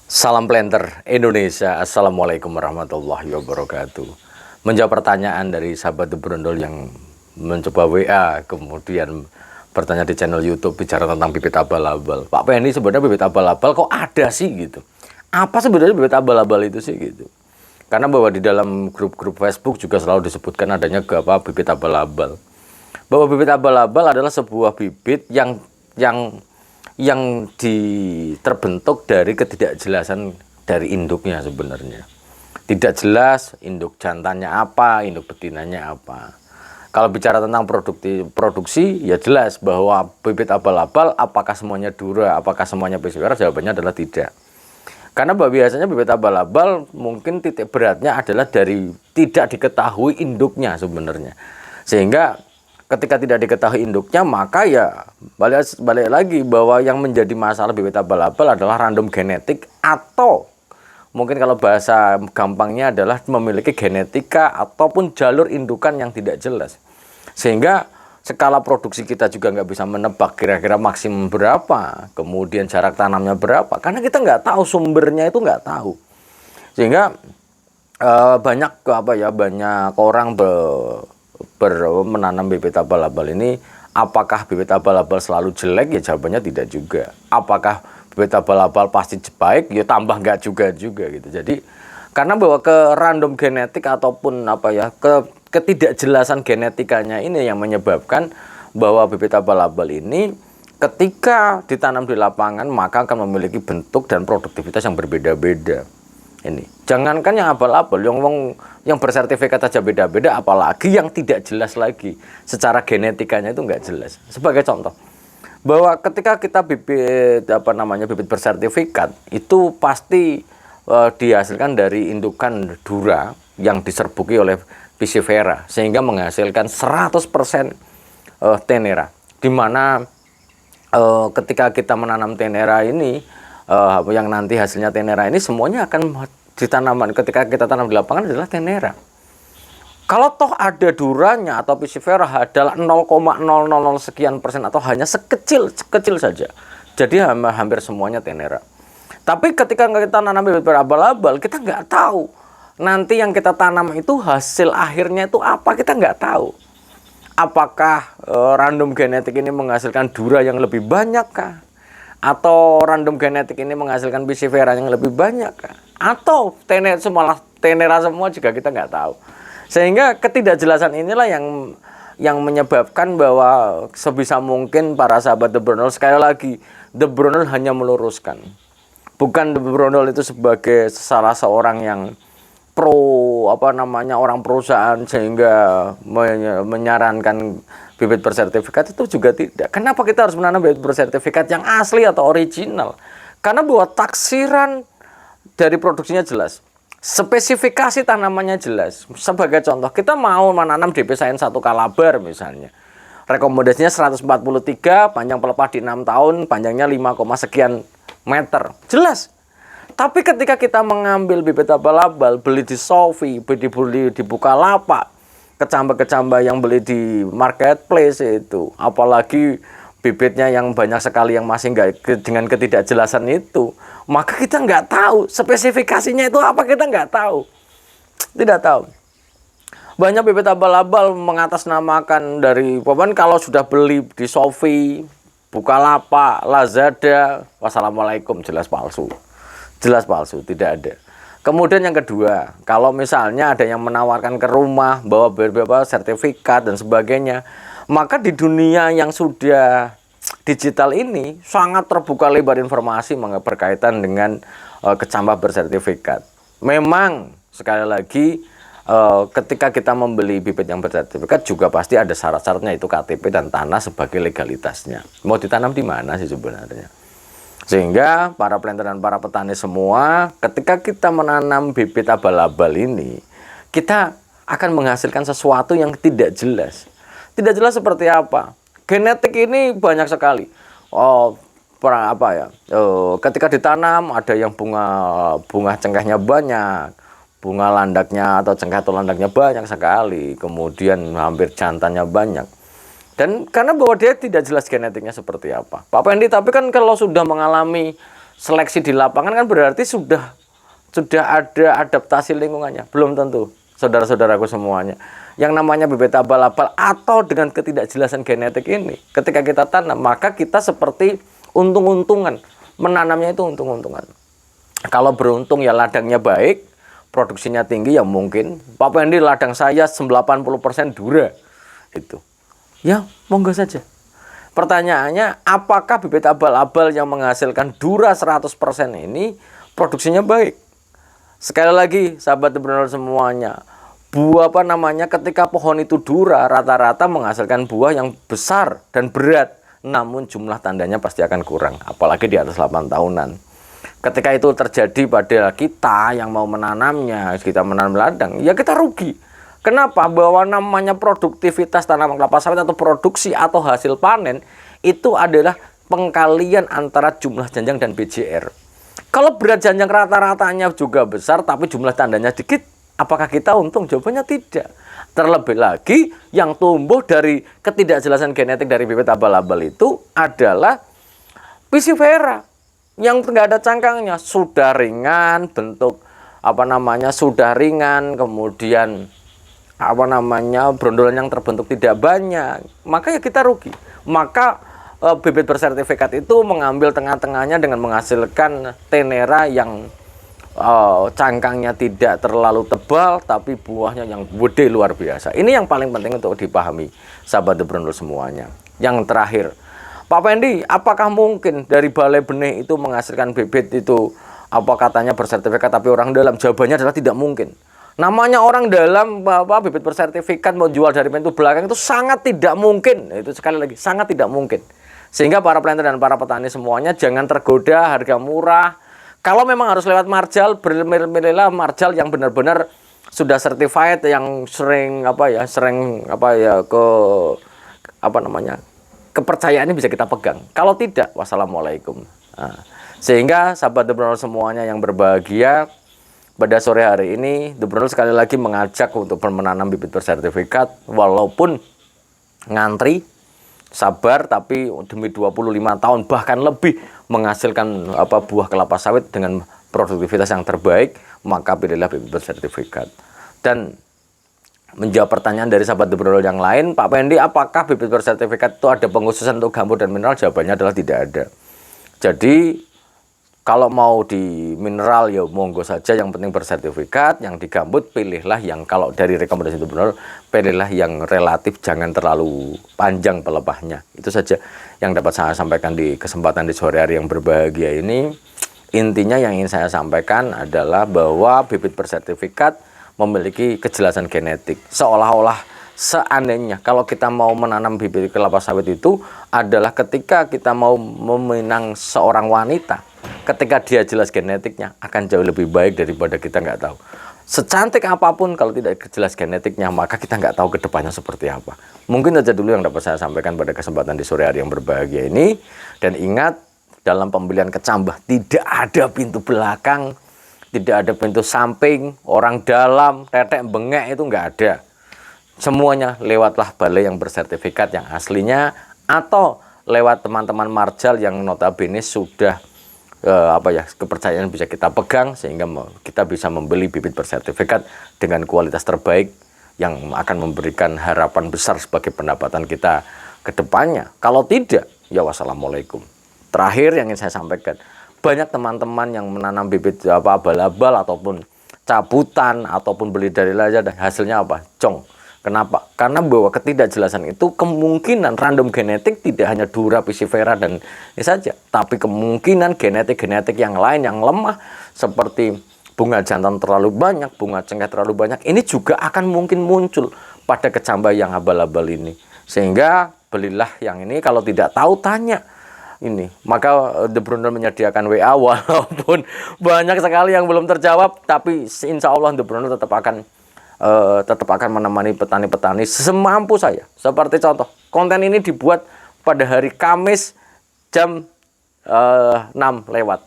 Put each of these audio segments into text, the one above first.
Salam planter Indonesia. Assalamualaikum warahmatullahi wabarakatuh. Menjawab pertanyaan dari sahabat The Brondol yang mencoba WA, kemudian bertanya di channel YouTube bicara tentang bibit abal-abal. Pak Penny, sebenarnya bibit abal-abal kok ada sih gitu? Apa sebenarnya bibit abal-abal itu sih gitu? Karena bahwa di dalam grup-grup Facebook juga selalu disebutkan adanya bibit abal-abal. Bahwa bibit abal-abal adalah sebuah bibit yang terbentuk dari ketidakjelasan dari induknya sebenarnya. Tidak jelas induk jantannya apa, induk betinanya apa. Kalau bicara tentang produksi, ya jelas bahwa bibit abal-abal apakah semuanya dura, apakah semuanya pisewera, jawabannya adalah tidak. Karena biasanya bibit abal-abal mungkin titik beratnya adalah dari tidak diketahui induknya sebenarnya. Sehingga ketika tidak diketahui induknya, maka ya balik lagi bahwa yang menjadi masalah bibit abal-abal adalah random genetik, atau mungkin kalau bahasa gampangnya adalah memiliki genetika ataupun jalur indukan yang tidak jelas. Sehingga skala produksi kita juga nggak bisa menebak kira-kira maksimum berapa, kemudian jarak tanamnya berapa, karena kita nggak tahu sumbernya, itu nggak tahu. Sehingga banyak orang menanam bibit abal-abal ini. Apakah bibit abal-abal selalu jelek? Ya jawabannya tidak juga. Apakah bibit abal-abal pasti baik? Ya tambah nggak juga gitu. Jadi karena bahwa ke random genetik ataupun ketidakjelasan genetikanya ini yang menyebabkan bahwa bibit abal-abal ini ketika ditanam di lapangan maka akan memiliki bentuk dan produktivitas yang berbeda-beda. Ini jangankan yang abal-abal, yang bersertifikat aja beda-beda, apalagi yang tidak jelas lagi secara genetikanya itu nggak jelas. Sebagai contoh, bahwa ketika kita bibit bersertifikat itu pasti dihasilkan dari indukan dura yang diserbuki oleh piscifera sehingga menghasilkan 100% tenera, dimana ketika kita menanam tenera ini, yang nanti hasilnya tenera ini semuanya akan ditanaman ketika kita tanam di lapangan adalah tenera. Kalau toh ada duranya atau piscifera adalah 0,000 sekian persen atau hanya sekecil saja, jadi hampir semuanya tenera. Tapi ketika kita tanam bibit abal-abal, kita nggak tahu nanti yang kita tanam itu hasil akhirnya itu apa, kita nggak tahu. Apakah random genetik ini menghasilkan dura yang lebih banyak kah? Atau random genetik ini menghasilkan piscifera yang lebih banyak kah? Atau tenera semua juga kita nggak tahu. Sehingga ketidakjelasan inilah yang menyebabkan bahwa sebisa mungkin para sahabat The Brondol, sekali lagi The Brondol hanya meluruskan. Bukan The Brondol itu sebagai salah seorang yang orang perusahaan sehingga menyarankan bibit bersertifikat, itu juga tidak. Kenapa kita harus menanam bibit bersertifikat yang asli atau original? Karena bahwa taksiran dari produksinya jelas, spesifikasi tanamannya jelas. Sebagai contoh, kita mau menanam DP Sains 1 Kalabar misalnya, rekomendasinya 143, panjang pelepah di 6 tahun, panjangnya 5, sekian meter, jelas. Tapi ketika kita mengambil bibit abal-abal, beli di Shopee, beli di Bukalapak, kecambah-kecambah yang beli di marketplace itu, apalagi bibitnya yang banyak sekali yang masih dengan ketidakjelasan itu, maka kita nggak tahu spesifikasinya itu apa, kita nggak tahu, tidak tahu. Banyak bibit abal-abal mengatasnamakan dari kalau sudah beli di Shopee, Bukalapak, Lazada, wassalamualaikum, jelas palsu, tidak ada. Kemudian yang kedua, kalau misalnya ada yang menawarkan ke rumah bahwa beberapa sertifikat dan sebagainya, maka di dunia yang sudah digital ini sangat terbuka lebar informasi berkaitan dengan kecambah bersertifikat. Memang sekali lagi ketika kita membeli bibit yang bersertifikat juga pasti ada syarat-syaratnya, itu KTP dan tanah sebagai legalitasnya. Mau ditanam di mana sih sebenarnya? Sehingga para planter dan para petani semua, ketika kita menanam bibit abal-abal ini, kita akan menghasilkan sesuatu yang tidak jelas. Tidak jelas seperti apa. Genetik ini banyak sekali. Ketika ditanam ada yang bunga cengkehnya banyak, bunga landaknya atau cengkeh atau landaknya banyak sekali, kemudian hampir jantannya banyak. Dan karena bahwa dia tidak jelas genetiknya seperti apa. Pak Pendi, tapi kan kalau sudah mengalami seleksi di lapangan kan berarti sudah ada adaptasi lingkungannya. Belum tentu, saudara-saudaraku semuanya. Yang namanya bibit abal-abal atau dengan ketidakjelasan genetik ini, ketika kita tanam, maka kita seperti untung-untungan. Menanamnya itu untung-untungan. Kalau beruntung ya ladangnya baik, produksinya tinggi ya mungkin. Pak Pendi, ladang saya 80% dura. Itu. Ya, monggo saja. Pertanyaannya, apakah bibit abal-abal yang menghasilkan dura 100% ini produksinya baik? Sekali lagi, sahabat entrepreneur semuanya, buah ketika pohon itu dura, rata-rata menghasilkan buah yang besar dan berat. Namun jumlah tandanya pasti akan kurang, apalagi di atas 8 tahunan. Ketika itu terjadi pada kita yang mau menanamnya, kita menanam ladang, ya kita rugi. Kenapa? Bahwa namanya produktivitas tanaman kelapa sawit atau produksi atau hasil panen, itu adalah pengkalian antara jumlah janjang dan BJR. Kalau berat janjang rata-ratanya juga besar, tapi jumlah tandanya sedikit, apakah kita untung? Jawabannya tidak. Terlebih lagi, yang tumbuh dari ketidakjelasan genetik dari bibit abal-abal itu adalah Piscifera yang nggak ada cangkangnya, sudah ringan, bentuk sudah ringan, kemudian brondolan yang terbentuk tidak banyak, maka ya kita rugi. Maka bibit bersertifikat itu mengambil tengah-tengahnya dengan menghasilkan tenera yang cangkangnya tidak terlalu tebal, tapi buahnya yang gede luar biasa. Ini yang paling penting untuk dipahami, sahabat entrepreneur semuanya. Yang terakhir, Pak Pendi, apakah mungkin dari balai benih itu menghasilkan bibit itu katanya bersertifikat tapi orang dalam? Jawabannya adalah tidak mungkin. Namanya orang dalam bibit bersertifikat mau jual dari pintu belakang itu sangat tidak mungkin. Itu sekali lagi sangat tidak mungkin. Sehingga para planter dan para petani semuanya jangan tergoda harga murah. Kalau memang harus lewat marjal, berilah marjal yang benar-benar sudah certified, yang kepercayaannya bisa kita pegang. Kalau tidak, wassalamualaikum. Nah, sehingga sahabat entrepreneur semuanya yang berbahagia, pada sore hari ini entrepreneur sekali lagi mengajak untuk menanam bibit bersertifikat, walaupun ngantri, sabar, tapi demi 25 tahun bahkan lebih menghasilkan buah kelapa sawit dengan produktivitas yang terbaik, maka pilihlah bibit bersertifikat. Dan menjawab pertanyaan dari sahabat entrepreneur yang lain, Pak Pendi, apakah bibit bersertifikat itu ada pengkhususan untuk gambut dan mineral? Jawabannya adalah tidak ada. Jadi kalau mau di mineral ya monggo saja, yang penting bersertifikat. Yang di gambut pilihlah yang, kalau dari rekomendasi entrepreneur, pilihlah yang relatif jangan terlalu panjang pelepahnya. Itu saja yang dapat saya sampaikan di kesempatan di sore hari yang berbahagia ini. Intinya yang ingin saya sampaikan adalah bahwa bibit bersertifikat memiliki kejelasan genetik. Seolah-olah seandainya kalau kita mau menanam bibit kelapa sawit itu adalah ketika kita mau meminang seorang wanita, ketika dia jelas genetiknya akan jauh lebih baik daripada kita nggak tahu. Secantik apapun kalau tidak jelas genetiknya, maka kita nggak tahu kedepannya seperti apa. Mungkin saja dulu yang dapat saya sampaikan pada kesempatan di sore hari yang berbahagia ini. Dan ingat, dalam pembelian kecambah tidak ada pintu belakang, tidak ada pintu samping, orang dalam, tetek bengek, itu nggak ada. Semuanya lewatlah balai yang bersertifikat yang aslinya, atau lewat teman-teman marjal yang notabene sudah kepercayaan bisa kita pegang, sehingga kita bisa membeli bibit bersertifikat dengan kualitas terbaik yang akan memberikan harapan besar sebagai pendapatan kita ke depannya. Kalau tidak, ya wassalamualaikum. Terakhir yang ingin saya sampaikan, banyak teman-teman yang menanam bibit abal-abal ataupun cabutan ataupun beli dari Lazada, hasilnya apa? Cong. Kenapa? Karena bahwa ketidakjelasan itu kemungkinan random genetik tidak hanya Dura, Piscifera dan ini saja, tapi kemungkinan genetik-genetik yang lain yang lemah seperti bunga jantan terlalu banyak, bunga cengkeh terlalu banyak, ini juga akan mungkin muncul pada kecambah yang abal-abal ini. Sehingga belilah yang ini, kalau tidak tahu tanya ini. Maka entrepreneur menyediakan WA walaupun banyak sekali yang belum terjawab, tapi insya Allah entrepreneur tetap akan menemani petani-petani semampu saya. Seperti contoh, konten ini dibuat pada hari Kamis jam 6 lewat.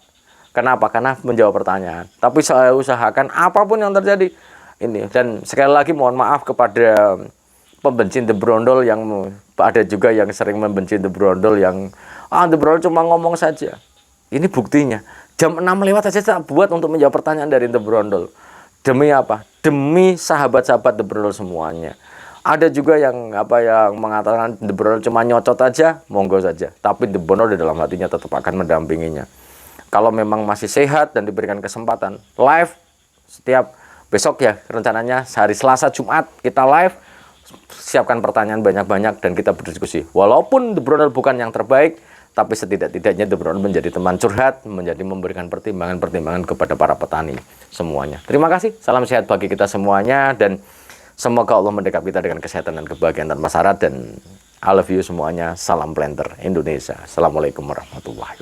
Kenapa? Karena menjawab pertanyaan. Tapi saya usahakan apapun yang terjadi ini. Dan sekali lagi mohon maaf kepada pembenci The Brondol, yang ada juga yang sering membenci The Brondol, yang The Brondol cuma ngomong saja. Ini buktinya. Jam 6 lewat aja tak buat untuk menjawab pertanyaan dari The Brondol. Demi apa? Demi sahabat-sahabat The Brondol semuanya. Ada juga yang mengatakan The Brondol cuma nyocot aja, monggo saja. Tapi The Brondol di dalam hatinya tetap akan mendampinginya. Kalau memang masih sehat dan diberikan kesempatan, live setiap besok ya, rencananya hari Selasa Jumat kita live. Siapkan pertanyaan banyak-banyak dan kita berdiskusi. Walaupun The Brondol bukan yang terbaik, tapi setidak-tidaknya The Brondol menjadi teman curhat, menjadi memberikan pertimbangan-pertimbangan kepada para petani semuanya. Terima kasih, salam sehat bagi kita semuanya, dan semoga Allah mendekap kita dengan kesehatan dan kebahagiaan tanpa syarat. Dan I love you semuanya, salam planter Indonesia. Assalamualaikum warahmatullahi wabarakatuh.